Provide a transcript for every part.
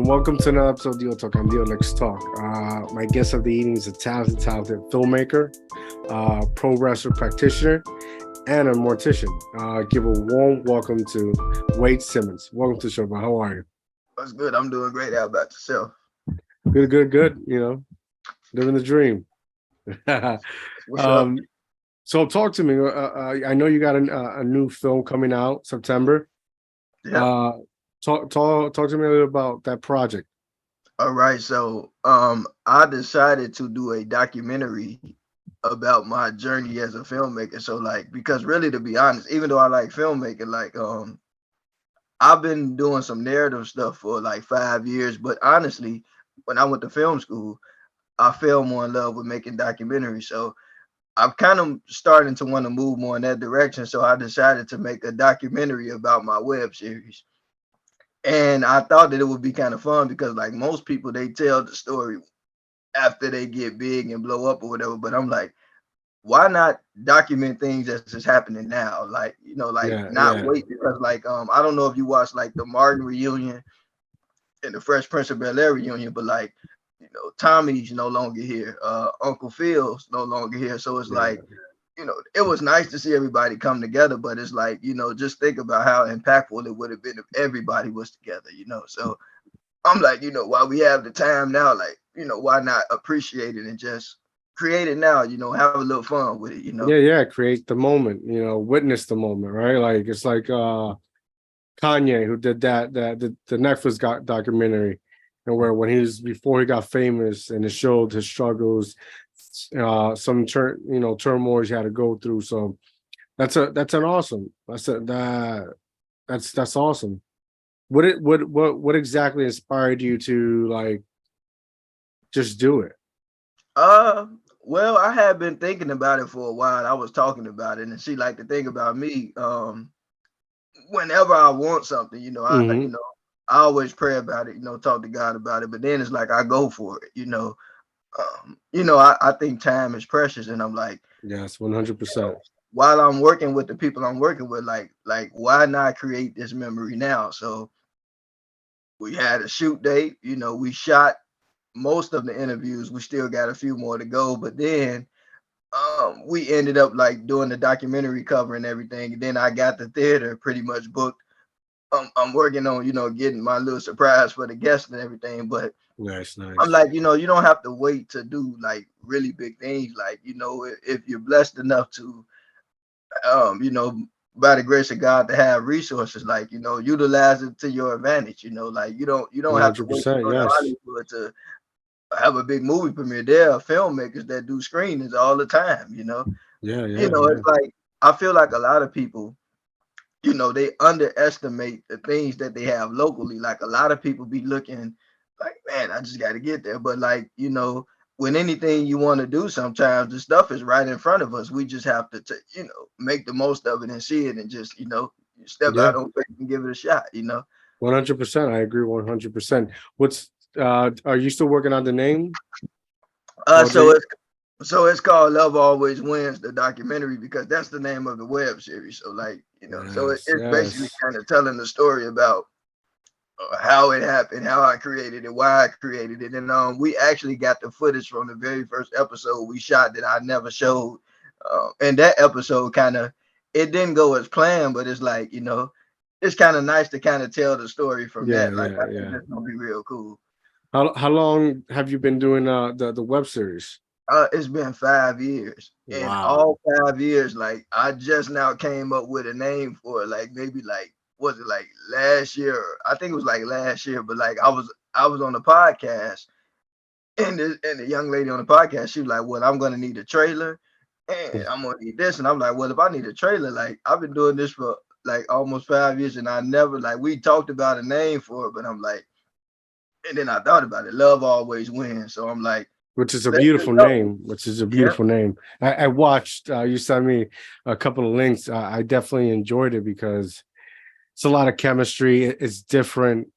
and welcome to another episode of DIOTALK on DIOTALK Talk. My guest of the evening is a talented filmmaker, pro wrestler practitioner, and a mortician. Give a warm welcome to Wade Simmons. Welcome to the show, man. How are you? That's good. I'm doing great. How about yourself? Good. You know, living the dream. What's up? So talk to me. I know you got a new film coming out September. Yeah. Talk to me a little about that project. All right. So I decided to do a documentary about my journey as a filmmaker. So like, because really, to be honest, even though I like filmmaking, like I've been doing some narrative stuff for like 5 years. But honestly, when I went to film school, I fell more in love with making documentaries. So I'm kind of starting to want to move more in that direction. So I decided to make a documentary about my web series. And I thought that it would be kind of fun because like most people, they tell the story after they get big and blow up or whatever. But I'm like, why not document things that's just happening now? Like, like not Yeah. wait because like I don't know if you watched like the Martin reunion and the Fresh Prince of Bel-Air reunion, but like, Tommy's no longer here. Uncle Phil's no longer here. So it's Yeah. like, it was nice to see everybody come together, but it's like, just think about how impactful it would have been if everybody was together. So I'm like, while we have the time now, like, why not appreciate it and just create it now, have a little fun with it. Yeah. Create the moment. Witness the moment, right? Like it's like Kanye who did the Netflix documentary, and where when he was before he got famous, and it showed his struggles, some turmoils he had to go through. So that's an awesome. That's awesome. What exactly inspired you to like just do it? Uh, well, I had been thinking about it for a while. I was talking about it, and she like to think about me. Whenever I want something, Mm-hmm. I always pray about it, talk to God about it. But then it's like I go for it. I think time is precious, and I'm like, Yes, 100%. while I'm working with the people I'm working with, like why not create this memory now? So we had a shoot date. We shot most of the interviews. We still got a few more to go, but then we ended up like doing the documentary cover and everything. And then I got the theater pretty much booked. I'm working on, getting my little surprise for the guests and everything. But Nice. I'm like, you don't have to wait to do like really big things. Like, if you're blessed enough to, by the grace of God to have resources, like, utilize it to your advantage. Like you don't have to wait to 100%. go to Yes. Hollywood to have a big movie premiere. There are filmmakers that do screenings all the time. Yeah. It's like I feel like a lot of people, they underestimate the things that they have locally. Like a lot of people be looking like, man, I just got to get there. But like, when anything you want to do, sometimes the stuff is right in front of us. We just have to, make the most of it and see it and just, step Yeah. out on faith and give it a shot. 100%. I agree 100%. What's are you still working on the name? Uh, Or so the it's so it's called Love Always Wins, the documentary, because that's the name of the web series. So like, so it's basically yes. kind of telling the story about how it happened, how I created it, why I created it, and we actually got the footage from the very first episode we shot that I never showed, and that episode kind of it didn't go as planned, but it's like it's kind of nice to kind of tell the story from that. Like I think Yeah. that's gonna be real cool. How long have you been doing the web series? It's been 5 years, and Wow. all 5 years, like I just now came up with a name for it. Like maybe like was it like last year? I think it was like last year, but like I was on the podcast, and the young lady on the podcast, she was like, "Well, I'm gonna need a trailer, and I'm gonna need this," and I'm like, "Well, if I need a trailer, like I've been doing this for like almost 5 years, and I never like we talked about a name for it, but I'm like, and then I thought about it. Love always wins, so I'm like, Which is a let's just beautiful go. name. Which is a Yeah. beautiful name. I watched. You sent me a couple of links. I definitely enjoyed it because it's a lot of chemistry. It's different.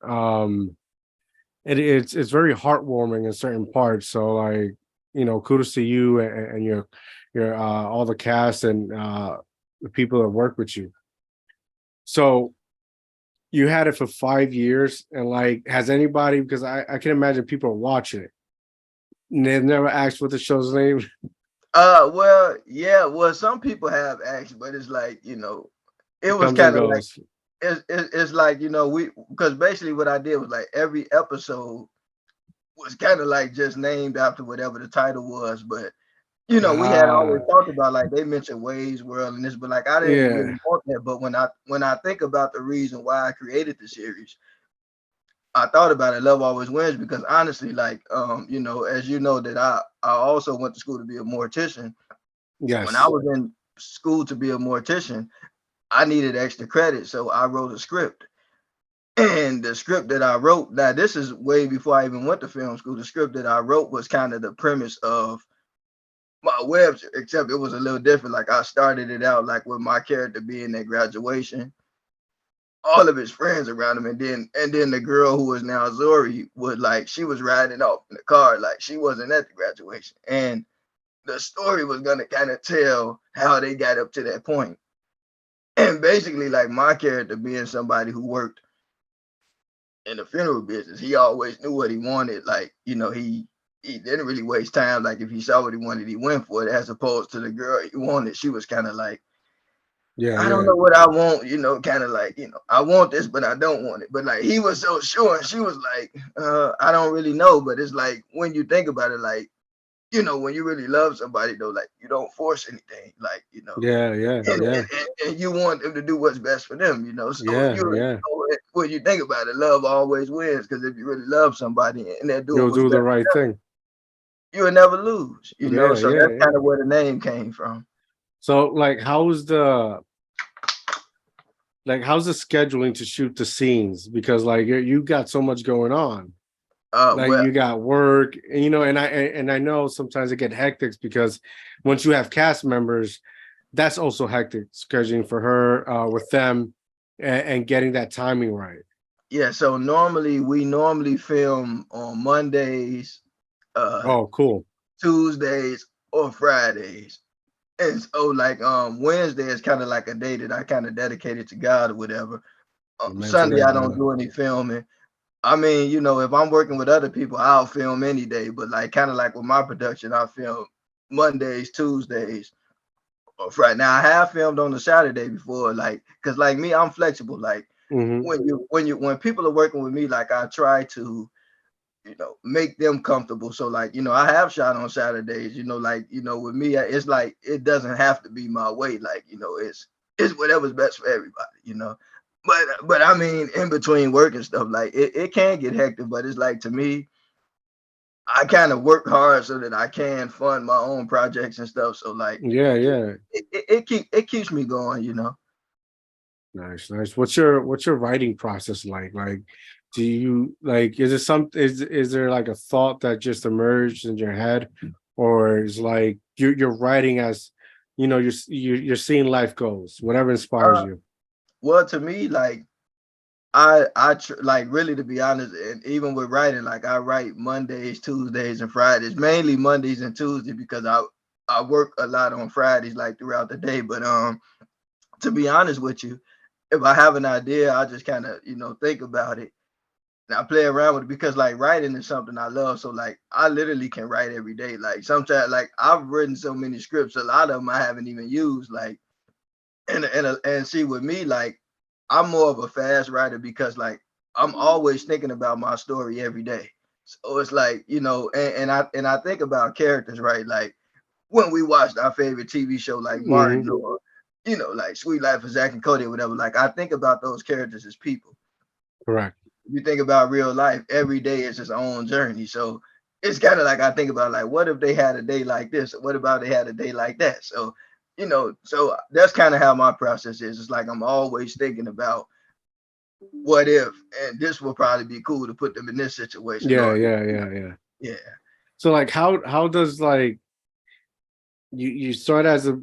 It's very heartwarming in certain parts. So like kudos to you and your all the cast and the people that work with you. So you had it for 5 years, and like, has anybody? Because I can imagine people are watching it. And they've never asked what the show's name. Well, yeah, well, some people have asked, but it's like, it It was comes and kind of like goes. it's like, we because basically what I did was like every episode was kind of like just named after whatever the title was, but we had always Ah, talked about like they mentioned Wade's World and this, but like I didn't yeah, really want that. But when I think about the reason why I created the series, I thought about it. Love always wins because honestly, like as you know, that I also went to school to be a mortician. When I yes, was in school to be a mortician, I needed extra credit, so I wrote a script. And the script that I wrote, now this is way before I even went to film school. The script that I wrote was kind of the premise of my web, except it was a little different. Like I started it out like with my character being at graduation, all of his friends around him, and then the girl who is now Zori would like she was riding off in the car, like she wasn't at the graduation. And the story was gonna kind of tell how they got up to that point. And basically, like my character being somebody who worked in the funeral business, he always knew what he wanted. Like, he didn't really waste time. Like if he saw what he wanted, he went for it. As opposed to the girl he wanted, she was kind of like, yeah, I don't yeah, know what I want, kind of like, I want this, but I don't want it. But like he was so sure, and she was like, I don't really know. But it's like when you think about it, like, when you really love somebody though, like you don't force anything, like, yeah, yeah, and, yeah, and you want them to do what's best for them, So yeah, yeah. when you think about it, love always wins because if you really love somebody and they're doing You'll what's do the best, right thing. you will never lose, Yeah, So yeah, that's yeah. kind of where the name came from. So, how's the scheduling to shoot the scenes? Because like you got so much going on. Like Well, you got work, and and I know sometimes it get hectic because once you have cast members, that's also hectic scheduling for her with them, and getting that timing right. yeah. So we normally film on Mondays, uh, Oh, cool. Tuesdays, or Fridays. And so like Wednesday is kind of like a day that I kind of dedicated to God or whatever. Amen to Sunday that, I don't brother. do any filming. I mean, if I'm working with other people, I'll film any day. But like kind of like with my production, I film Mondays, Tuesdays, or Friday. Now I have filmed on a Saturday before, like because like me, I'm flexible. Like Hmm. when people are working with me, like I try to make them comfortable. So like, I have shot on Saturdays, like, with me, it's like it doesn't have to be my way. Like, it's whatever's best for everybody. But I mean, in between work and stuff, like it can get hectic, but it's like to me, I kind of work hard so that I can fund my own projects and stuff. So like Yeah, yeah. it keeps me going. Nice, nice. What's your writing process like? Like, do you like? Is there like a thought that just emerged in your head, or is like you're writing as you're seeing life goes, whatever inspires Uh, you. well, to me, like like really to be honest, and even with writing, like I write Mondays, Tuesdays, and Fridays, mainly Mondays and Tuesdays because I work a lot on Fridays like throughout the day. But to be honest with you, if I have an idea, I just kind of think about it and I play around with it because like writing is something I love. So like I literally can write every day. Like sometimes like I've written so many scripts, a lot of them I haven't even used. Like and see with me, like I'm more of a fast writer because like I'm always thinking about my story every day. So it's like, and I think about characters, right? Like when we watched our favorite TV show like Hmm. Martin or like Sweet Life of Zack and Cody or whatever, like I think about those characters as people. Correct. You think about real life, every day is its own journey. So it's kind of like I think about like, what if they had a day like this? What about they had a day like that? So, so that's kind of how my process is. It's like I'm always thinking about what if, and this will probably be cool to put them in this situation, Yeah, or yeah, yeah, yeah. yeah. So like, how does like you start as a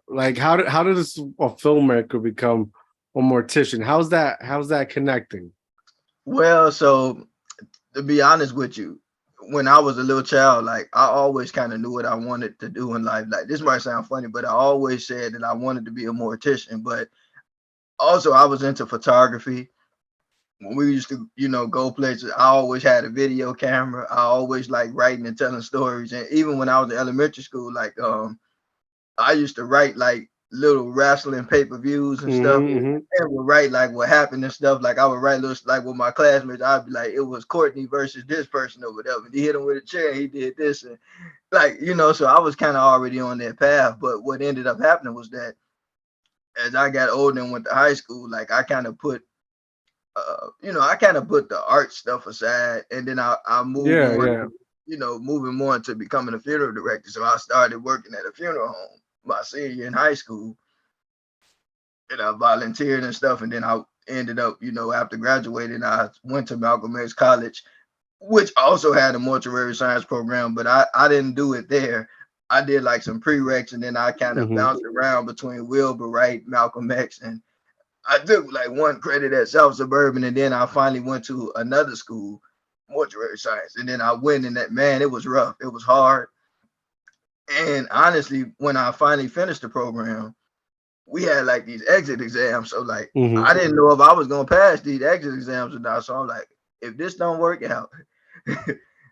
like how does a filmmaker become a mortician? How's that connecting? Well, so to be honest with you, when I was a little child, like I always kind of knew what I wanted to do in life. Like this might sound funny, but I always said that I wanted to be a mortician. But Also, I was into photography. When we used to, go places, I always had a video camera. I always like writing and telling stories. And even when I was in elementary school, like I used to write like little wrestling pay-per-views and stuff. Mm-hmm. And would write like what happened and stuff. Like I would write little like with my classmates, I'd be like, it was Courtney versus this person or whatever. He hit him with a chair, he did this, and like, so I was kind of already on that path. But what ended up happening was that as I got older and went to high school, like I kind of put I kind of put the art stuff aside, and then I moved Yeah, more, yeah. moving more into becoming a funeral director. So I started working at a funeral home my senior year in high school, and I volunteered and stuff. And then I ended up, after graduating, I went to Malcolm X College, which also had a mortuary science program, but I didn't do it there. I did like some prereqs, and then I kind of Mm-hmm. bounced around between Wilbur Wright, Malcolm X, and I took like one credit at South Suburban, and then I finally went to another school, mortuary science. And then I went in that, man, it was rough. It was hard. And honestly, when I finally finished the program, we had like these exit exams. So like Mm-hmm. I didn't know if I was gonna pass these exit exams or not. So I'm like, if this don't work out,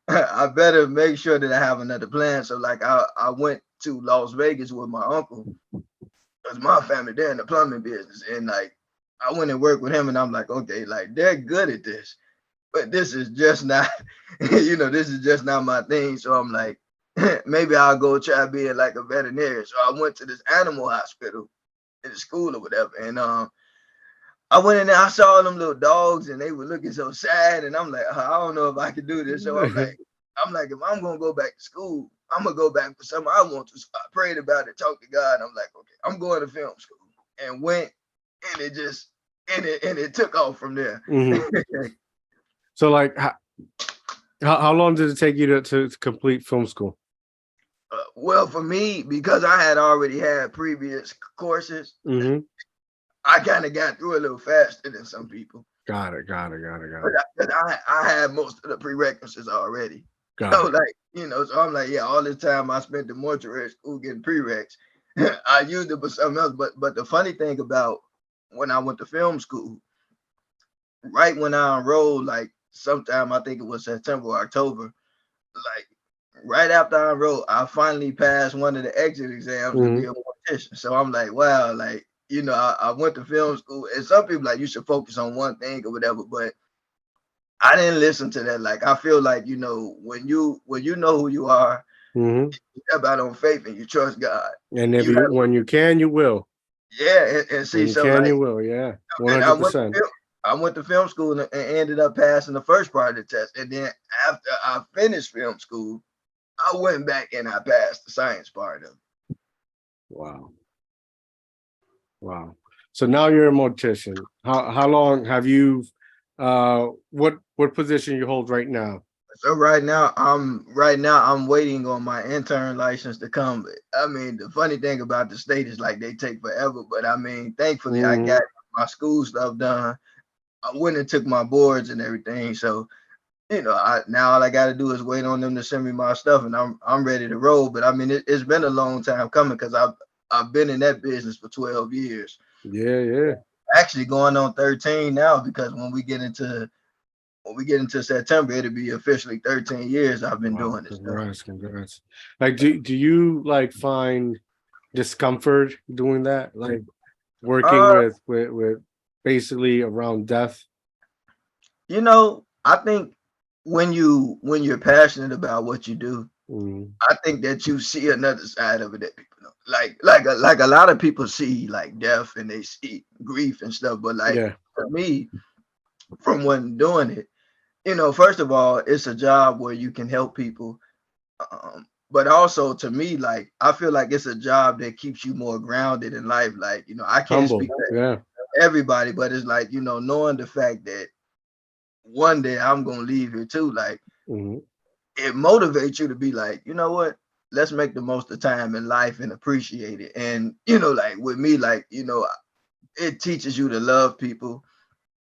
I better make sure that I have another plan. So like I went to Las Vegas with my uncle because my family they're in the plumbing business, and like I went and worked with him, and I'm like, okay, like they're good at this, but this is just not, this is just not my thing. So I'm like, maybe I'll go try being like a veterinarian. So I went to this animal hospital in the school or whatever, and I went in there, I saw them little dogs, and they were looking so sad, and I'm like, I don't know if I can do this. So I'm like, if I'm gonna go back to school, I'm gonna go back for something I want to. So I prayed about it, talked to God. I'm like, okay, I'm going to film school, and went, and it just and it took off from there. Mm-hmm. So like how long did it take you to complete film school? Well, for me, because I had already had previous courses, Mm-hmm. I kind of got through a little faster than some people. Got it. But I had most of the prerequisites already. Got So it. like, so I'm like, yeah, all this time I spent in mortuary school getting prereqs, I used it for something else. But the funny thing about when I went to film school, right when I enrolled, like sometime I think it was September or October, like right after I enrolled, I finally passed one of the exit exams to be Mm-hmm. a mortician. So I'm like, wow, like, I went to film school, and some people like you should focus on one thing or whatever, but I didn't listen to that. Like I feel like, when you know who you are, Mm-hmm. you step out on faith and you trust God. And if You you have when you can, you will. Yeah, and When see, you so can, you like, will. Yeah. and I went 100%. to film school and ended up passing the first part of the test. And then after I finished film school, I went back and I passed the science part of it. Wow. Wow. So now you're a mortician. How long have you what position you hold right now? So right now I'm waiting on my intern license to come. I mean, the funny thing about the state is like they take forever, but I mean, thankfully I Mm-hmm. got my school stuff done. I went and took my boards and everything. So, now all I got to do is wait on them to send me my stuff, and I'm ready to roll. But I mean, it's been a long time coming because I've been in that business for 12 years. Yeah, yeah. Actually, going on 13 now because when we get into September, it'll be officially 13 years I've been Wow. doing this stuff. Congrats. Like do you like find discomfort doing that? Like working Uh, with basically around death? I think when you're passionate about what you do, Mm-hmm. I think that you see another side of it that people know. Like a lot of people see like death and they see grief and stuff, but like Yeah. for me, from when doing it, first of all, it's a job where you can help people. But also to me, like I feel like it's a job that keeps you more grounded in life. Like, I can't speak Humble. for Yeah. everybody, but it's like, knowing the fact that one day I'm gonna leave here too, like Mm-hmm. it motivates you to be like, you know what? Let's make the most of time in life and appreciate it. And like with me, like, it teaches you to love people.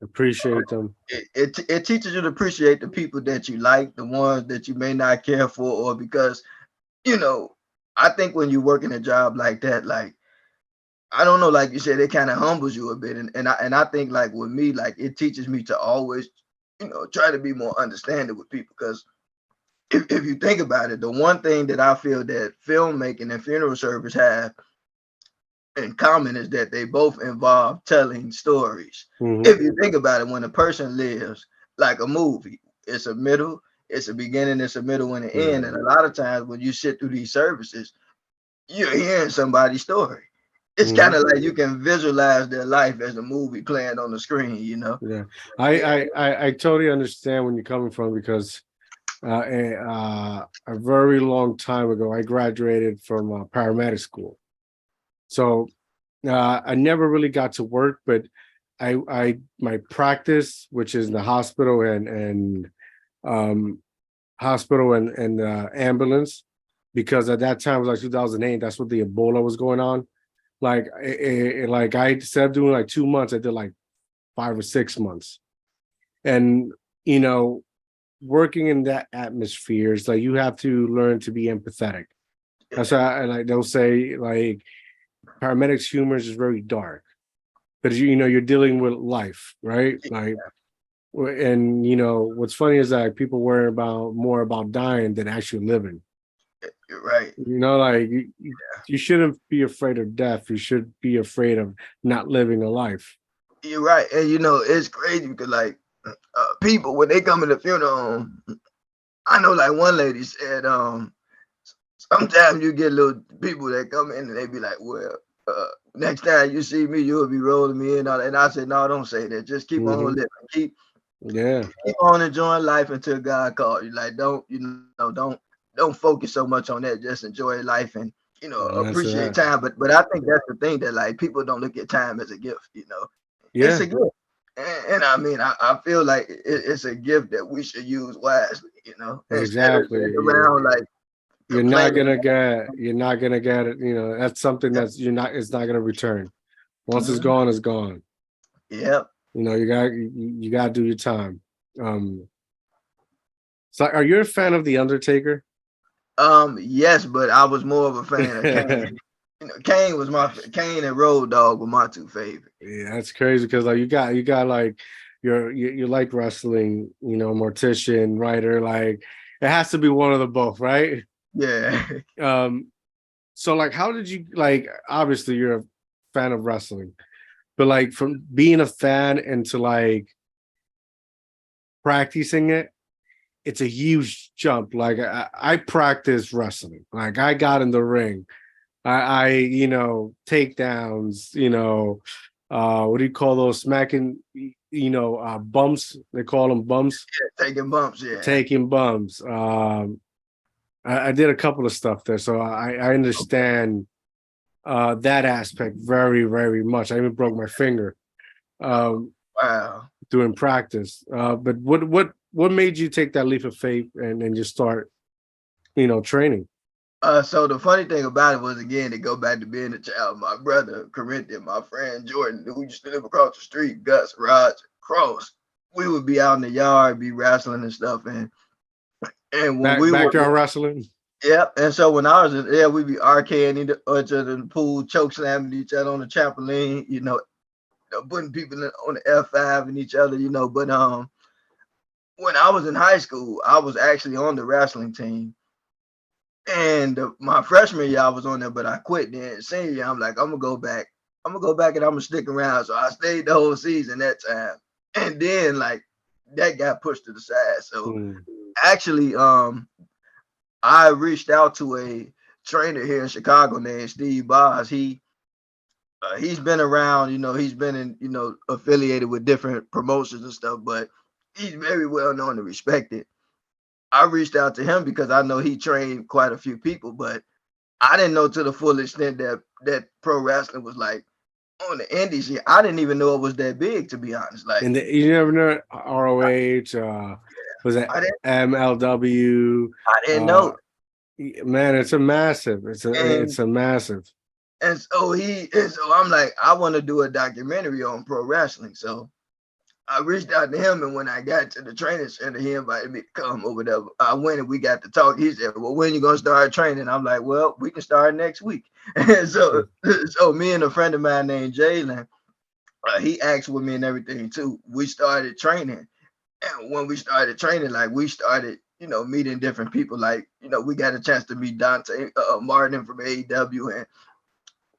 Appreciate them. It teaches you to appreciate the people that you like, the ones that you may not care for, or because, you know, I think when you work in a job like that, like I don't know, like you said, it kind of humbles you a bit. And I think like with me, like it teaches me to always, try to be more understanding with people. Because if you think about it, the one thing that I feel that filmmaking and funeral service have in common is that they both involve telling stories. Hmm. If you think about it, when a person lives like a movie, it's a middle, it's a beginning, it's a middle, and an end. Yeah. And a lot of times when you sit through these services, you're hearing somebody's story. It's kind Hmm. of like you can visualize their life as a movie playing on the screen. Yeah. Yeah, I totally understand when you're coming from, because a very long time ago, I graduated from paramedic school. So I never really got to work, but my practice, which is in the hospital and um, ambulance, because at that time it was like 2008. That's what the Ebola was going on. Like I, instead of doing like 2 months, I did like 5 or 6 months. And you know, working in that atmosphere is like you have to learn to be empathetic. That's yeah, why, and like they'll say, like paramedics' humor is very dark, because you're dealing with life, right? Like, and what's funny is that people worry about more about dying than actually living. you're right. Like you shouldn't be afraid of death. You should be afraid of not living a life. You're right. And it's crazy because like people when they come in the funeral home, I know like one lady said, sometimes you get little people that come in and they be like, well, next time you see me, you'll be rolling me in. And I said, no, don't say that. Just keep on Hmm. living. Keep Yeah, keep on enjoying life until God calls you. Like, don't focus so much on that. Just enjoy life and that's appreciate that. time. But I think that's the thing that like people don't look at time as a gift. It's Yeah, a gift. And I mean, I feel like it's a gift that we should use wisely, instead of exactly. sitting around like complaining. You're not gonna get it. That's something that's you're not. It's not gonna return. Once it's Mhm. gone, it's gone. Yep. You got to do your time. Um, so are you a fan of the Undertaker? Yes, but I was more of a fan of Kane. Yeah, Kane and Road Dogg were my two favorite. that's crazy, because like you got like you like wrestling, mortician, writer, like it has to be one of the both, right? Yeah. Um, so like how did you, like, obviously you're a fan of wrestling, but like from being a fan into like practicing it, it's a huge jump. Like I practice wrestling. Like I got in the ring. I takedowns, what do you call those, smacking, bumps? They call them bumps, Taking bumps, yeah. taking bumps. I did a couple of stuff there, so I understand that aspect very, very much. I even broke my finger um, Wow. doing practice. But what made you take that leap of faith and just start, training? So the funny thing about it was again to go back to being a child, my brother Corinthian, my friend Jordan, who used to live across the street, Gus, Raj, Cross, we would be out in the yard, be wrestling and stuff. And when we were Backyard wrestling. Yep. And so when I was there, we'd be arcading each other in the pool, choke slamming each other on the trampoline, putting people on the F5 and each other, But when I was in high school, I was actually on the wrestling team. And my freshman year, I was on there, but I quit. Then senior year, I'm like, I'm gonna go back. I'm gonna go back and I'm gonna stick around. So I stayed the whole season that time. And then like that got pushed to the side. So Mm. actually, I reached out to a trainer here in Chicago named Steve Boz. He's been around, he's been in, affiliated with different promotions and stuff, but he's very well known and respected. I reached out to him because I know he trained quite a few people, but I didn't know to the full extent that pro wrestling was like on the indies. I didn't even know it was that big, to be honest. Like And you never know, ROH, was that I didn't, MLW? I didn't Uh, know. man, it's a massive. It's And a massive. and so I'm like, I want to do a documentary on pro wrestling. So I reached out to him, and when I got to the training center, he invited me to come over there. I went and we got to talk. He said, "Well, when you gonna start training?" I'm like, "Well, we can start next week." And so me and a friend of mine named Jalen, he asked with me and everything too. We started training, and when we started training, like we started, meeting different people. Like, we got a chance to meet Dante Martin from AEW, and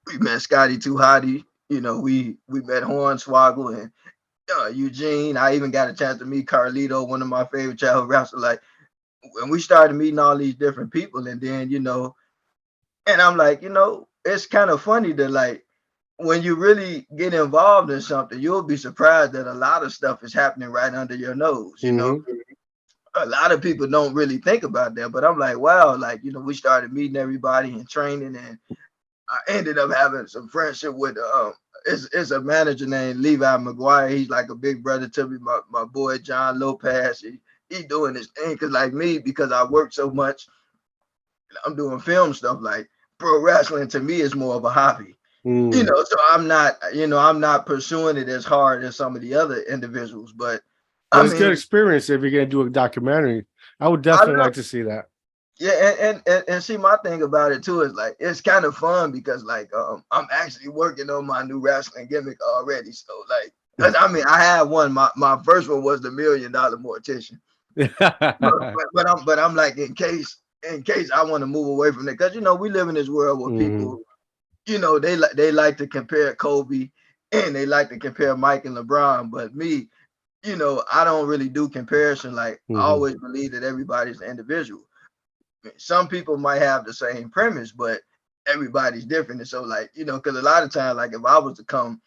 we met Scotty Too Hottie. We met Hornswoggle and Eugene. I even got a chance to meet Carlito, one of my favorite childhood wrestlers. Like, when we started meeting all these different people, and then and I'm like, it's kind of funny that like when you really get involved in something, you'll be surprised that a lot of stuff is happening right under your nose. A lot of people don't really think about that, but I'm like, wow, like we started meeting everybody and training, and I ended up having some friendship with it's a manager named Levi McGuire. He's like a big brother to me. My boy John Lopez. He doing his thing because like me, because I work so much, I'm doing film stuff. Like pro wrestling to me is more of a hobby. So I'm not pursuing it as hard as some of the other individuals. But But I it's good mean, experience if you're gonna do a documentary. I would I definitely love like to see that. Yeah, and see, my thing about it too is like it's kind of fun because like I'm actually working on my new wrestling gimmick already. So like, cause I mean I had one. My first one was the $1 million mortician. But I'm like in case I want to move away from it, because we live in this world where Mhm. people they like to compare Kobe and they like to compare Mike and LeBron, but me, I don't really do comparison. Like I Mhm. always believe that everybody's an individual. Some people might have the same premise, but everybody's different. And so, like, because a lot of times, like, if I was to come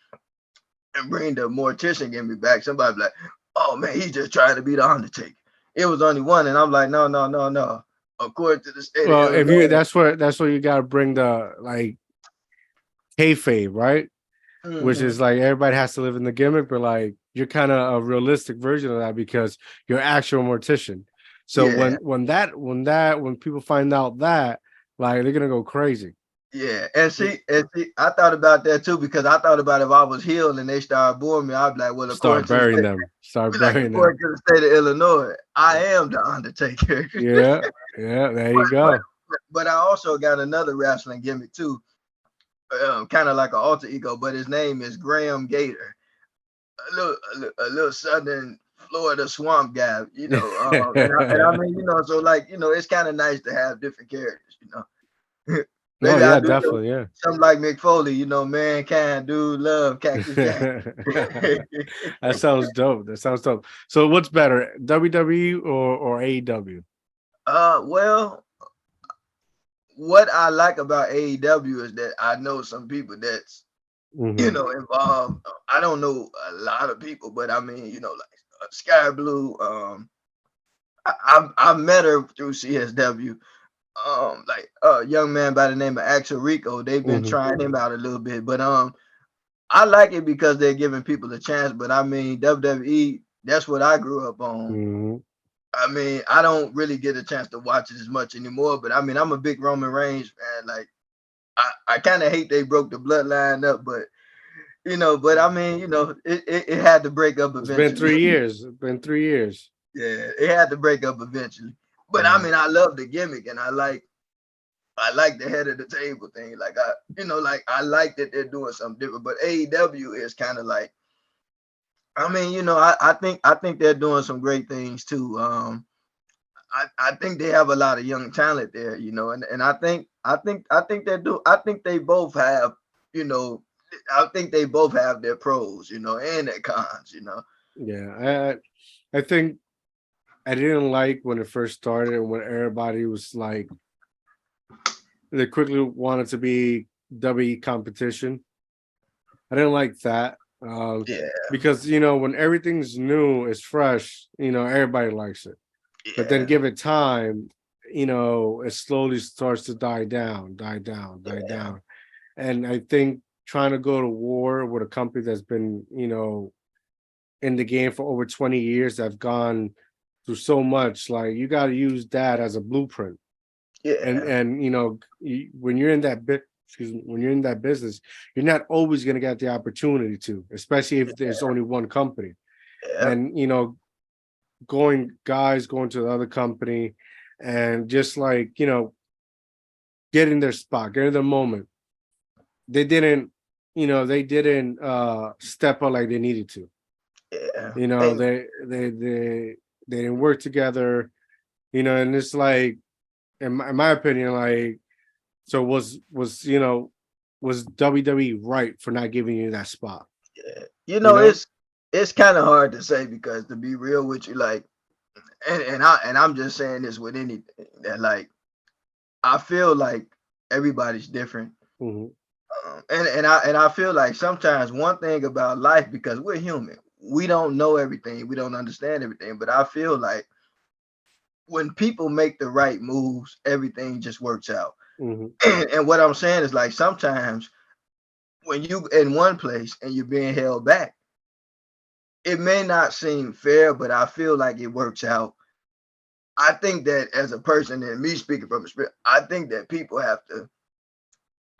and bring the mortician get me back, somebody be like, "Oh man, he's just trying to be the Undertaker." It was only one, and I'm like, "No, no, no, no." According to the state of Well, if you Illinois, that's where you gotta bring the like kayfabe, right? Which mhm, is like everybody has to live in the gimmick, but like you're kind of a realistic version of that because you're actual mortician. So yeah, when people find out that, like they're gonna go crazy. yeah, and see, I thought about that too because I thought about if I was healed and they started booing me, I'd be like, "Well, Start burying them. Start burying them. according to the state of Illinois, I am the Undertaker." Yeah, yeah. There you but, go. but I also got another wrestling gimmick too, kind of like an alter ego, but his name is Graham Gator, a little southern Florida swamp guy, and I mean, so like, it's kind of nice to have different characters. Oh Maybe I yeah, do definitely, yeah. something like Mick Foley, mankind, dude, love, Cactus Jack. That sounds dope. That sounds dope. So what's better, WWE or AEW? Well, what I like about AEW is that I know some people that's Hmm. involved. I don't know a lot of people, but I mean, like Sky Blue. I met her through CSW. Like a young man by the name of Axel Rico. They've been Hmm. trying him out a little bit, but I like it because they're giving people a chance. But I mean, WWE, that's what I grew up on. Hmm. I mean, I don't really get a chance to watch it as much anymore. But I mean, I'm a big Roman Reigns fan. Like, I kind of hate they broke the bloodline up, but I mean, it had to break up It's been eventually. 3 years. It's been 3 years. Yeah, it had to break up eventually. But I Yeah. mean, I love the gimmick, and I like the head of the table thing. Like like I like that they're doing something different. But AEW is kind of like, I mean, I think they're doing some great things too. I think they have a lot of young talent there, and I think they do. I think they both have, you know, I think they both have their pros, and their cons. Yeah. I think I didn't like when it first started and when everybody was like they quickly wanted to be WWE competition. I didn't like that. Yeah, Because when everything's new, it's fresh, everybody likes it. But then yeah, give it time, it slowly starts to die down, die down, die yeah, down. And I think trying to go to war with a company that's been, in the game for over 20 years, that have gone through so much, like you got to use that as a blueprint. And yeah, when you're in that bit, excuse me, when you're in that business, you're not always going to get the opportunity to, especially if there's only one company. Yeah. and guys going to the other company and just like getting their spot, getting their moment. They didn't, they didn't step up like they needed to. Yeah. You know, Hey, they didn't work together. And it's like, in my opinion, like, so was WWE right for not giving you that spot? yeah. You know? It's kind of hard to say because to be real with you, like, and I'm just saying this with anything that like I feel like everybody's different. Hmm. And I feel like sometimes one thing about life, because we're human, we don't know everything, we don't understand everything. But I feel like when people make the right moves, everything just works out. Hmm. And what I'm saying is like sometimes when you in one place and you're being held back, it may not seem fair, but I feel like it works out. I think that as a person, and me speaking from experience, I think that people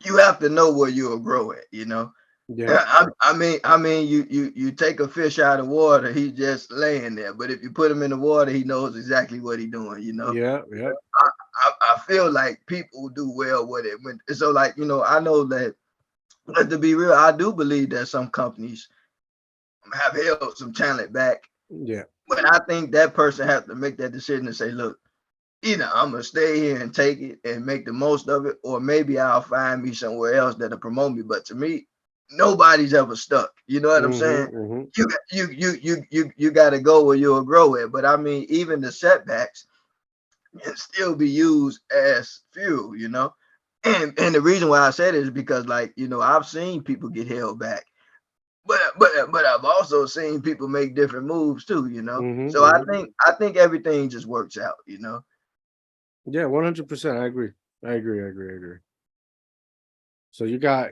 you have to know where you'll grow at, you know. Yeah. I mean, you take a fish out of water, he's just laying there. But if you put him in the water, he knows exactly what he's doing. You know, Yeah. Yeah. I feel like people do well with it. So, like, I know that. But to be real, I do believe that some companies have held some talent back. Yeah. But I think that person has to make that decision and say, look, either I'm gonna stay here and take it and make the most of it, or maybe I'll find me somewhere else that'll promote me. But to me, nobody's ever stuck. You know what I'm Hmm. saying? Hmm. You got to go where you'll grow at. But I mean, even the setbacks can still be used as fuel. And the reason why I said it is because, like, I've seen people get held back, but I've also seen people make different moves too. Hmm. So I Hmm. think everything just works out. Yeah. 100%. I agree. I agree. I agree. I agree. So you got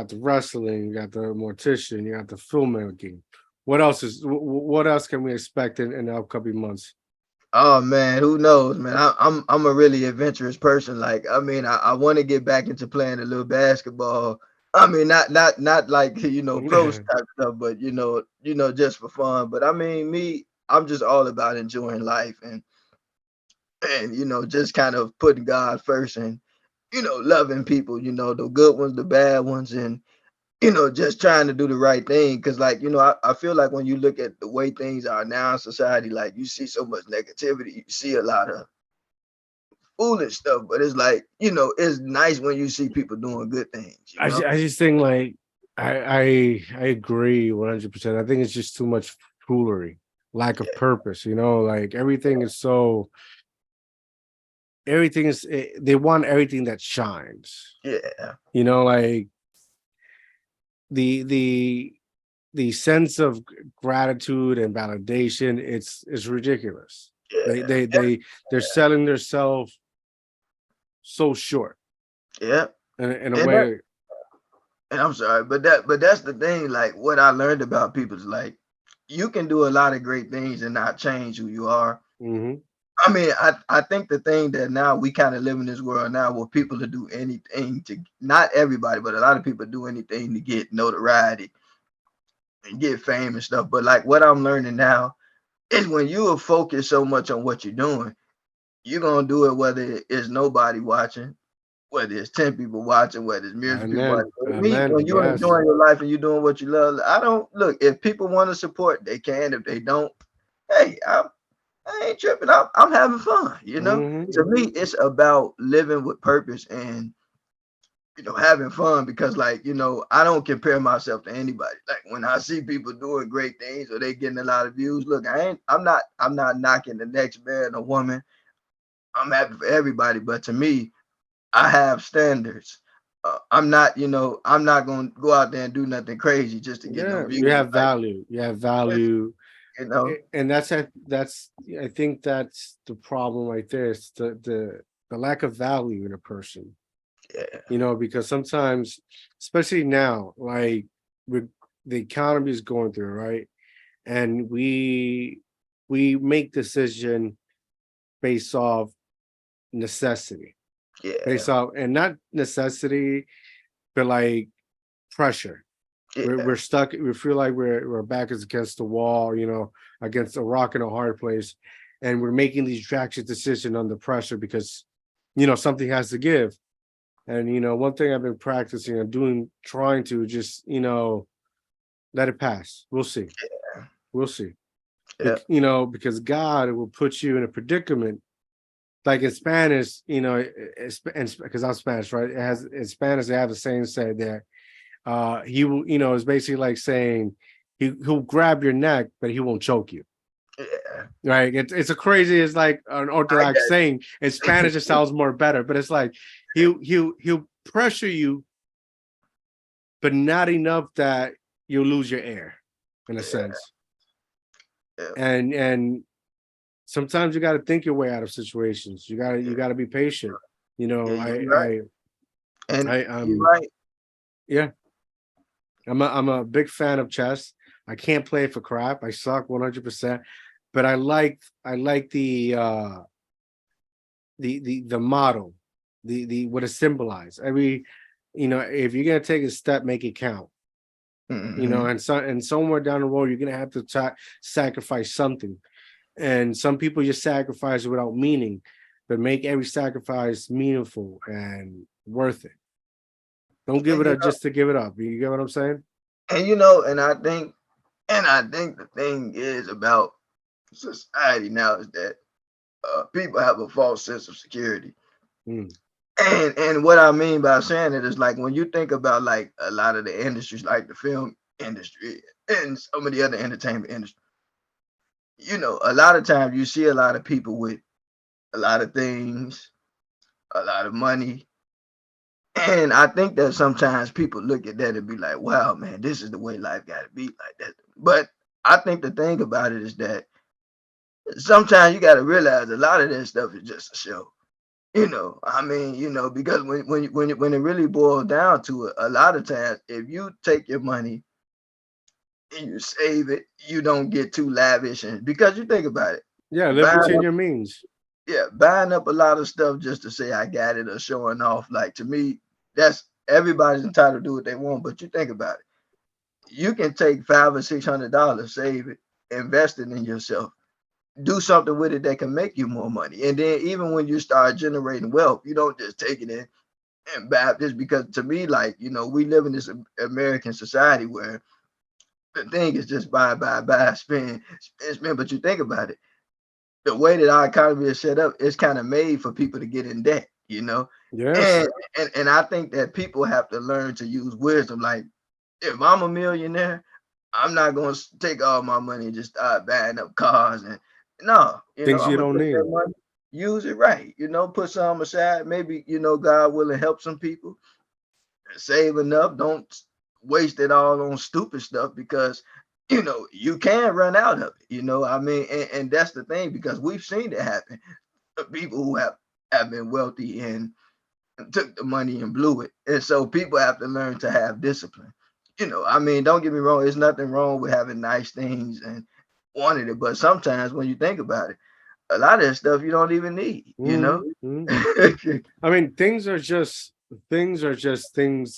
the wrestling, you got the mortician, you got the filmmaking. What else can we expect in the upcoming months? Oh man, who knows, man? I'm a really adventurous person. Like, I mean, I want to get back into playing a little basketball. I mean, not like pro Yeah. type stuff, but just for fun. But I mean, I'm just all about enjoying life and just kind of putting God first and loving people. The good ones, the bad ones, and just trying to do the right thing. Cause like, I feel like when you look at the way things are now in society, like you see so much negativity, you see a lot of foolish stuff, but it's like, it's nice when you see people doing good things. I just think like I agree 100%. I think it's just too much foolery, lack of purpose. Like they want everything that shines. Yeah, Like the the sense of gratitude and validation. It's ridiculous. They yeah, they they they're selling themselves so short yeah. in a And that, way. and I'm sorry, but that's the thing. Like what I learned about people is like you can do a lot of great things and not change who you are. Hmm. I mean, I think the thing that now we kind of live in this world now where people to do anything to, not everybody, but a lot of people do anything to get notoriety and get fame and stuff. But like what I'm learning now is when you are focused so much on what you're doing, you're gonna do it whether it's nobody watching, whether it's 10 people watching, whether it's millions of people watching. Amen. For me, Amen. when you're Yes. enjoying your life and you're doing what you love, I don't look if people want to support, they can. If they don't, hey, I ain't tripping. I'm having fun. To Hmm. me, it's about living with purpose and having fun because like I don't compare myself to anybody. Like when I see people doing great things or they getting a lot of views, look, I'm not knocking the next man or woman. I'm happy for everybody, but to me, I have standards. I'm not gonna go out there and do nothing crazy just to get no Yeah, you views. have Like, value. You have value, you know, and that's I think that's the problem right there. It's the lack of value in a person. yeah, Because sometimes, especially now, like with the economy is going through, right? And we make decision based off necessity, yeah, based off and not necessity, but like pressure. Yeah. We're stuck. We feel like we're back is against the wall, against a rock and a hard place, and we're making these drastic decisions under pressure because, something has to give. And one thing I've been practicing and doing, trying to just let it pass. We'll see. We'll see. Yeah. Because God will put you in a predicament. Like in Spanish, because I'm Spanish, right? It has in Spanish they have the saying said that he will, it's basically like saying he'll grab your neck, but he won't choke you. Yeah. Right? It's a crazy, it's like an I orthodox got saying. In Spanish, it sounds more better, but it's like he'll pressure you, but not enough that you'll lose your air, in a yeah. sense. Yeah. And sometimes you got to think your way out of situations. You got to be patient. Yeah, you're right. And I you're right. yeah, I'm a big fan of chess. I can't play it for crap. I suck 100%, but I like the model, the what it symbolized. If you're gonna take a step, make it count. Hmm. And somewhere down the road, you're gonna have to sacrifice something. And some people just sacrifice without meaning, but make every sacrifice meaningful and worth it. Don't give And it up just to give it up. You get what I'm saying? and I think the thing is about society now is that people have a false sense of security. Mm, And what I mean by saying it is like when you think about like a lot of the industries, like the film industry and some of the other entertainment industry, a lot of times you see a lot of people with a lot of things, a lot of money. And I think that sometimes people look at that and be like, wow, man, this is the way life got to be like that. But I think the thing about it is that sometimes you got to realize a lot of that stuff is just a show. I mean, because when it really boils down to it, a lot of times if you take your money and you save it, you don't get too lavish, and because you think about it, yeah, live buying within up, your means. yeah, buying up a lot of stuff just to say I got it or showing off, like to me, that's everybody's entitled to do what they want. But you think about it, you can take $500 or $600, save it, invest it in yourself, do something with it that can make you more money. And then even when you start generating wealth, you don't just take it in and Baptist, because to me, like, we live in this American society where the thing is just buy, spend. But you think about it, the way that our economy is set up, it's kind of made for people to get in debt. Yes. And I think that people have to learn to use wisdom. Like, if I'm a millionaire, I'm not gonna take all my money and just start buying up cars and no, Things I'm you gonna don't take that need. money, use it right, put some aside, maybe, God willing help some people, save enough, don't waste it all on stupid stuff because you can run out of it, I mean, and that's the thing because we've seen it happen. People who have been wealthy and took the money and blew it. And so people have to learn to have discipline. I mean, don't get me wrong, there's nothing wrong with having nice things and wanting it, but sometimes when you think about it, a lot of that stuff you don't even need. Mm-hmm. I mean, things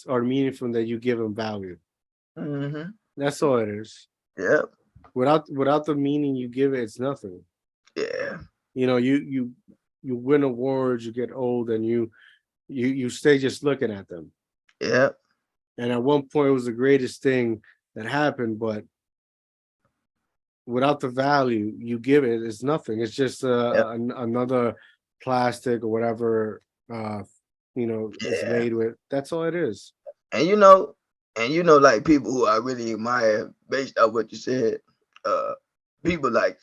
are meaningful that you give them value. Hmm. That's all it is. Yep. Without the meaning you give it, it's nothing. Yeah. You win awards, you get old, and you stay just looking at them. Yep. And at one point, it was the greatest thing that happened, but without the value you give it, it's nothing. It's just Yep. another plastic or whatever it's Yeah. made with. That's all it is. And like people who I really admire based on what you said, uh, people like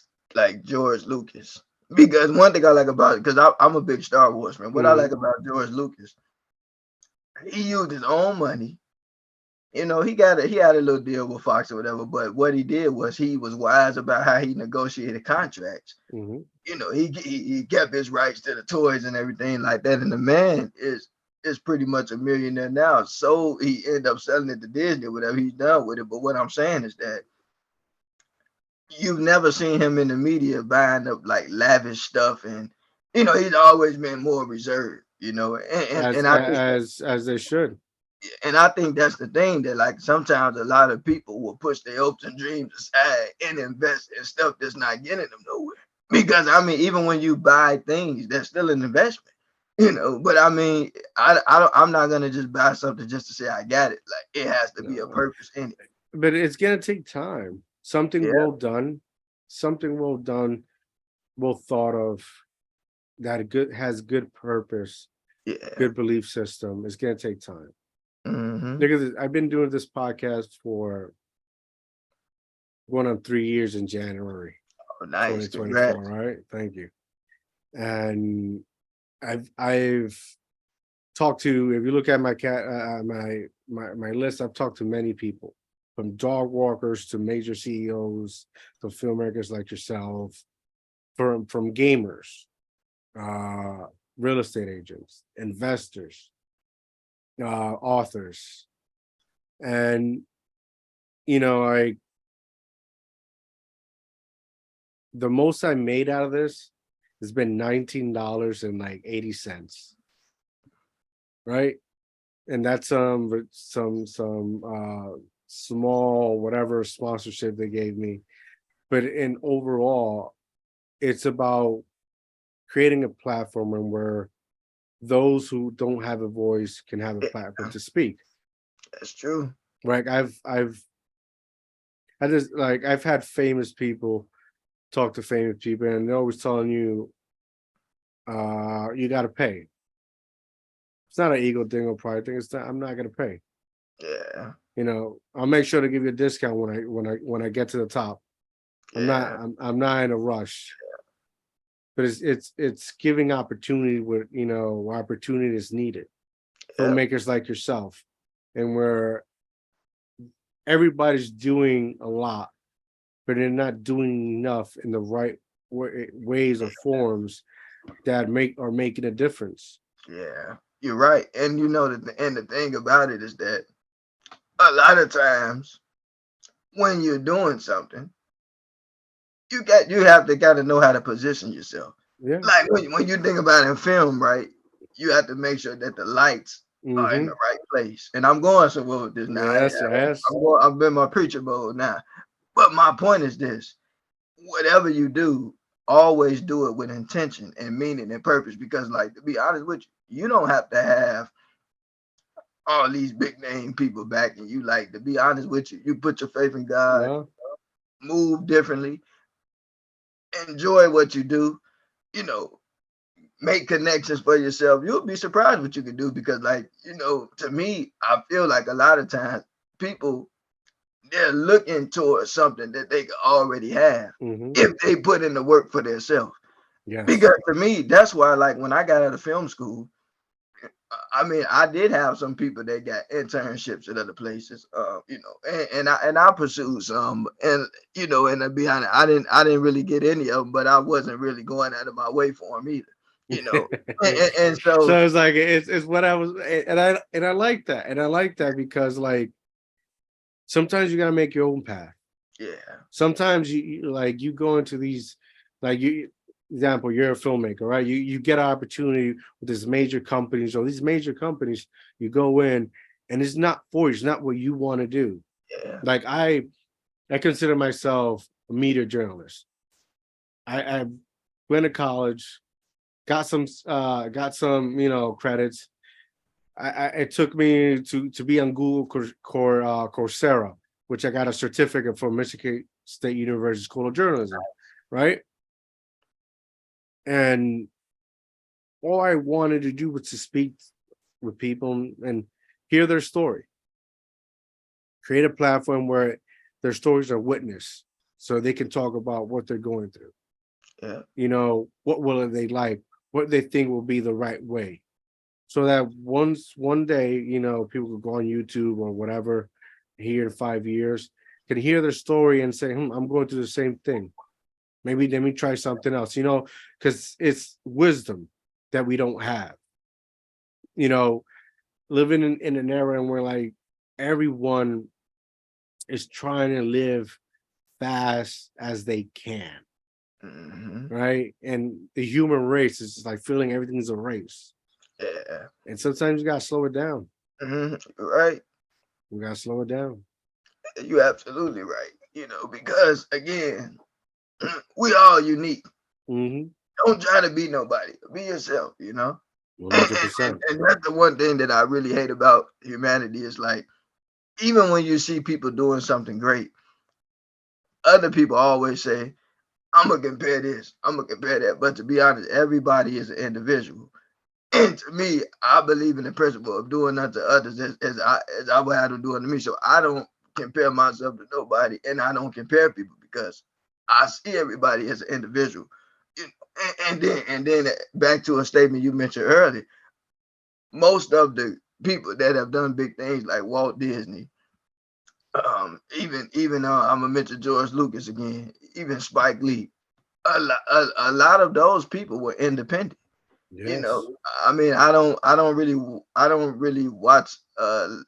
George Lucas. Because one thing I like about it, because I'm a big Star Wars fan. What I Mm-hmm. like about George Lucas, he used his own money. He had a little deal with Fox or whatever. But what he did was he was wise about how he negotiated contracts. Mm-hmm. He kept his rights to the toys and everything like that. And the man is pretty much a millionaire now. So he ended up selling it to Disney, whatever he's done with it. But what I'm saying is that you've never seen him in the media buying up like lavish stuff, and he's always been more reserved. And as I think as as they should. And I think that's the thing that like sometimes a lot of people will push their hopes and dreams aside and invest in stuff that's not getting them nowhere. Because I mean, even when you buy things, that's still an investment, you know. But I mean, I'm not gonna just buy something just to say I got it. Like it has to be a No. purpose in it. But it's gonna take time. Something Yeah, something well done, well thought of, that good has good purpose, yeah. good belief system. It's gonna take time. Mm-hmm. Because I've been doing this podcast for going on 3 years in January Oh, nice. 2024, Congrats. right? Thank you. And I've talked to, if you look at my my list, I've talked to many people, from dog walkers to major CEOs to filmmakers like yourself, from gamers, uh, real estate agents, investors, authors, and like the most I made out of this has been $19.80, right? And that's some small whatever sponsorship they gave me. But in overall, it's about creating a platform where those who don't have a voice can have a Yeah, platform to speak. that's true. Right? I've had famous people talk to famous people, and they're always telling you, you gotta pay. It's not an ego thing or pride thing. It's not, I'm not gonna pay. Yeah, I'll make sure to give you a discount when I get to the top. yeah, I'm not in a rush. But it's giving opportunity where opportunity is needed. yeah, Filmmakers like yourself, and where everybody's doing a lot, but they're not doing enough in the right ways or forms that are making a difference. yeah. You're right. And you know that the thing about it is that a lot of times when you're doing something, you have to gotta know how to position yourself. Yeah. Like when you think about in film, right? You have to make sure that the lights are in the Mm-hmm. right place. And I'm going somewhere with this now. Yes. Yes. I'm in my preacher mode now. But my point is this: whatever you do, always do it with intention and meaning and purpose. Because, like, to be honest with you, you don't have to have all these big name people backing you. Like, to be honest with you, you put your faith in God, No. move differently, enjoy what you do, you know, make connections for yourself. You'll be surprised what you can do because, like, to me, I feel like a lot of times people they're looking towards something that they could already have Mm-hmm. if they put in the work for themselves. Yes. Because to me, that's why, like, when I got out of film school, I mean, I did have some people that got internships at other places, and I pursued some, and and to be honest, I didn't really get any of them, but I wasn't really going out of my way for them either, you know, and so So it's like it's what I was, and I like that, because like sometimes you gotta make your own path. yeah, Sometimes you go into these, like, example, you're a filmmaker, right? You get an opportunity with these major companies, you go in, and it's not for you, it's not what you want to do. yeah, Like I consider myself a media journalist. I went to college, got some credits. It took me to be on Google Coursera, which I got a certificate from Michigan State University School of Journalism, right? And all I wanted to do was to speak with people and hear their story, create a platform where their stories are witnessed, so they can talk about what they're going through. yeah, What will they like, what they think will be the right way, so that once one day, people could go on YouTube or whatever, here in 5 years, can hear their story and say, I'm going through the same thing. Maybe let me try something else, because it's wisdom that we don't have. You know, living in an era where like everyone is trying to live fast as they can, hmm right? And the human race is just like feeling everything's a race. yeah. And sometimes you gotta slow it down. Right. We gotta slow it down. You're absolutely right. Because again, we all unique. Mm-hmm. Don't try to be nobody. Be yourself. 100%. And that's the one thing that I really hate about humanity is like, even when you see people doing something great, other people always say, I'm gonna compare this, I'm gonna compare that. But to be honest, everybody is an individual. And to me, I believe in the principle of doing unto others as I would have them do unto me. So I don't compare myself to nobody, and I don't compare people because I see everybody as an individual. And then back to a statement you mentioned earlier, most of the people that have done big things like Walt Disney, even I'm gonna mention George Lucas again, even Spike Lee. A lot of those people were independent. Yes. I mean, I don't really watch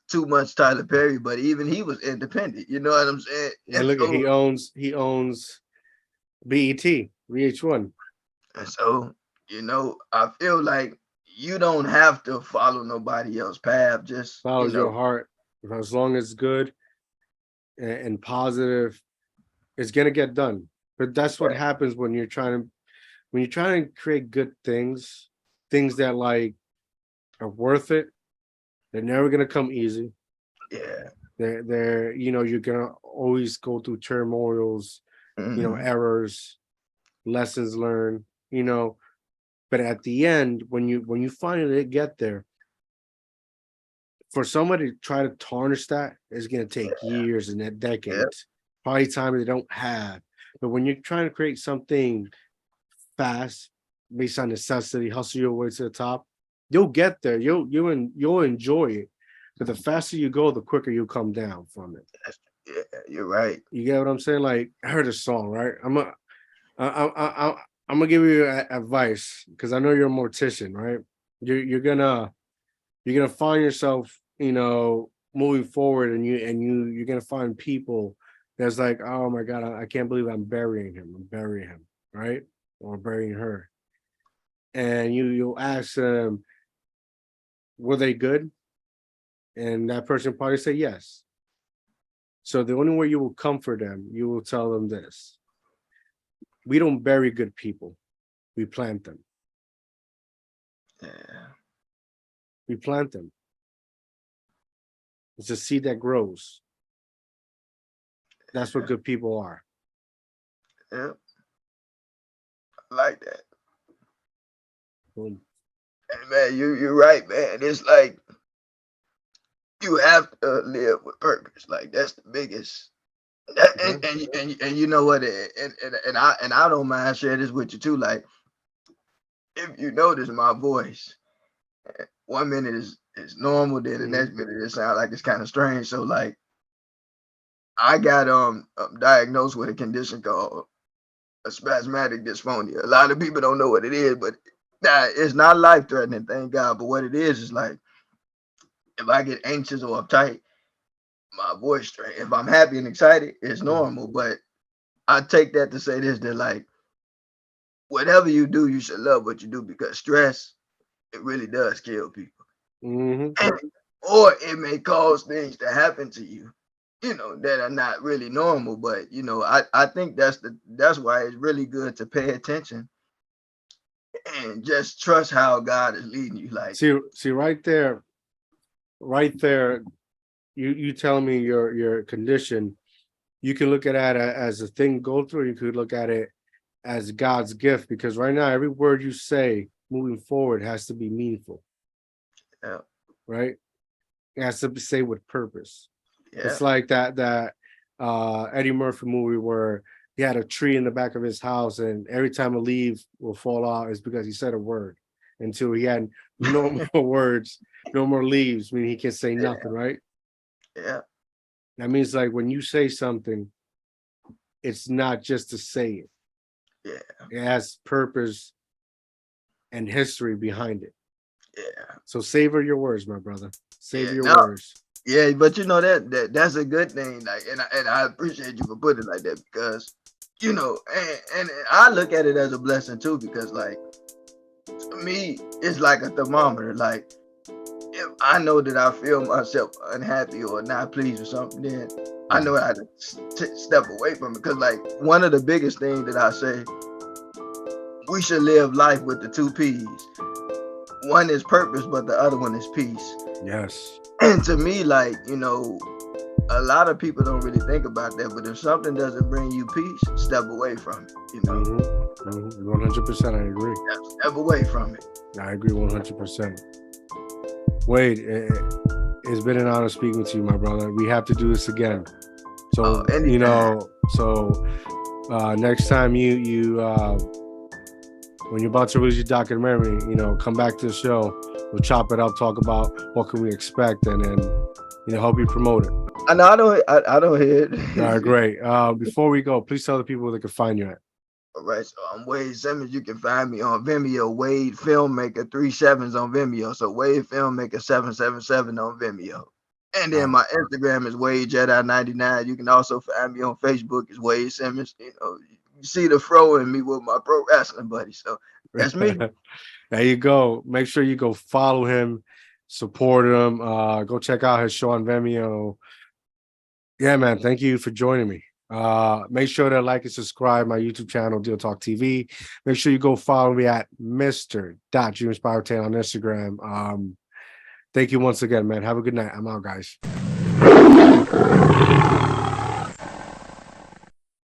too much Tyler Perry, but even he was independent. You know what I'm saying? And look at he owns BET, VH1. And so I feel like you don't have to follow nobody else's path. Just Follows your heart. As long as it's good and positive, it's gonna get done. But that's what happens when you're trying to create good things that like are worth it. They're never gonna come easy. yeah. You're gonna always go through turmoils, Hmm. errors, lessons learned, but at the end, when you finally get there, for somebody to try to tarnish that is gonna take years and Yeah. decades, probably time they don't have. But when you're trying to create something fast, based on necessity, hustle your way to the top, you'll get there. You'll enjoy it. But the faster you go, the quicker you come down from it. Yeah. You're right. You get what I'm saying? Like I heard a song, right? I'm gonna give you advice because I know you're a mortician, right? You're gonna find yourself, moving forward, and you're gonna find people that's like, oh my god, I can't believe I'm burying him. I'm burying him, right? Or burying her. And you'll ask them, were they good? And that person probably say yes. So the only way you will comfort them, you will tell them this: we don't bury good people, we plant them. Yeah. We plant them. It's a seed that grows. That's what good people are. Yeah. I like that. Boom. And man, you're right, man. It's like you have to live with purpose. Like that's the biggest. Yeah. And you know what? And I don't mind sharing this with you too. Like if you notice my voice, 1 minute is normal, then the Mhm. next minute it sounds like it's kind of strange. So like I got diagnosed with a condition called a spasmodic dysphonia. A lot of people don't know what it is, but nah, it's not life threatening, thank God. But what it is like if I get anxious or uptight, my voice strain. If I'm happy and excited, it's normal. But I take that to say this that like whatever you do, you should love what you do because stress, it really does kill people. Mhm. And, or it may cause things to happen to you, that are not really normal. But I think that's why it's really good to pay attention and just trust how God is leading you. Like, See, right there. You telling me your condition. You can look at it as a thing to go through. You could look at it as God's gift because right now every word you say moving forward has to be meaningful, yeah, right? It has to be say with purpose. yeah, It's like that Eddie Murphy movie where he had a tree in the back of his house, and every time a leaf will fall out, it's because he said a word. Until he had no more words, no more leaves, meaning he can say nothing, right? yeah, That means like when you say something, it's not just to say it. yeah, It has purpose and history behind it. yeah, So savor your words, my brother. Savor yeah. your No, words. yeah, but that's a good thing. Like, and I appreciate you for putting it like that because and I look at it as a blessing too because like to me, it's like a thermometer. Like if I know that I feel myself unhappy or not pleased with something, then I know I have to step away from it. Because like one of the biggest things that I say, we should live life with the two P's. One is purpose, but the other one is peace. Yes. And to me, like, you know, a lot of people don't really think about that, but if something doesn't bring you peace, step away from it, you know. 100%, I agree. Step away from it. I agree 100%. Wade, it's been an honor speaking with you, my brother. We have to do this again. So, you know, next time you when you're about to release your documentary, you know, come back to the show. We'll chop it up, talk about what can we expect, and then, you know, help you promote it. I know I don't hear it. All right, great. Before we go, please tell the people where they can find you at. All right, so I'm Wade Simmons. You can find me on Vimeo, Wade Filmmaker 37s on Vimeo. So Wade Filmmaker 777 on Vimeo. And then my Instagram is Wade Jedi 99. You can also find me on Facebook as Wade Simmons. You know, you see the fro in me with my pro wrestling buddy. So that's me. There you go. Make sure you go follow him, support him. Go check out his show on Vimeo. Yeah, man. Thank you for joining me. Make sure to like and subscribe my YouTube channel, DIOTALK TV. Make sure you go follow me at Mr.DreamInspiredTale on Instagram. Thank you once again, man. Have a good night. I'm out, guys.